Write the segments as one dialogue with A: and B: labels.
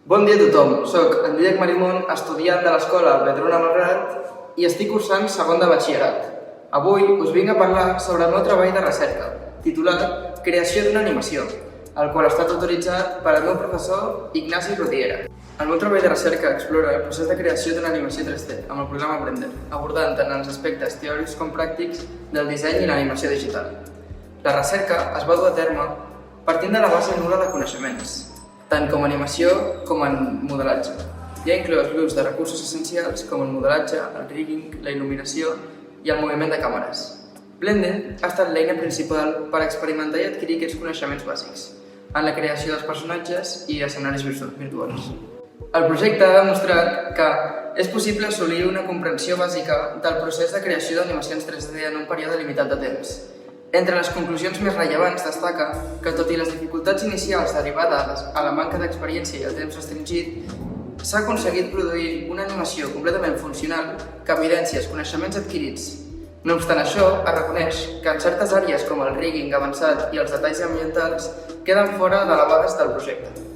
A: Bon dia a tothom, soc en Dídac Marimón, estudiant de l'escola Vedruna Malgrat i estic cursant segon de batxillerat. Avui us vinc a parlar sobre el meu treball de recerca, titulat Creació d'una animació, el qual ha estat autoritzat per al meu professor Ignasi Rodiera. El meu treball de recerca explora el procés de creació d'una animació 3D amb el programa Blender, abordant tant els aspectes teòrics com pràctics del disseny i l'animació digital. La recerca es va dur a terme partint de la base nul·la de coneixements, tant com animació com en modelatge. Hi ha inclòs l'ús de recursos essencials com el modelatge, el rigging, la il·luminació i el moviment de càmeres. Blender ha estat l'eina principal per experimentar i adquirir aquests coneixements bàsics en la creació dels personatges i escenaris virtuals. El projecte ha demostrat que és possible assolir una comprensió bàsica del procés de creació d'animacions 3D en un període limitat de temps. Entre les conclusions més rellevants destaca que, tot i les dificultats inicials derivades a la manca d'experiència i el temps restringit, s'ha aconseguit produir una animació completament funcional que evidencia els coneixements adquirits. No obstant això, es reconeix que en certes àrees com el rigging avançat i els detalls ambientals queden fora de l'abast del projecte.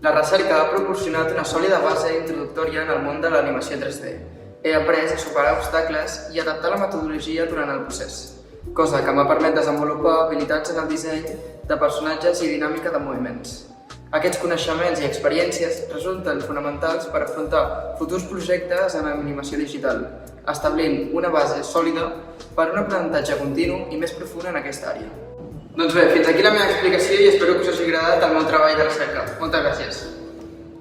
A: La recerca ha proporcionat una sòlida base introductòria en el món de l'animació 3D. He après a superar obstacles i adaptar la metodologia durant el procés, cosa que m'ha permès desenvolupar habilitats en el disseny de personatges i dinàmica de moviments. Aquests coneixements i experiències resulten fonamentals per afrontar futurs projectes en animació digital, establint una base sòlida per un aprenentatge continu i més profund en aquesta àrea. Doncs bé, fins aquí la meva explicació i espero que us hagi agradat el meu treball de recerca. Moltes gràcies.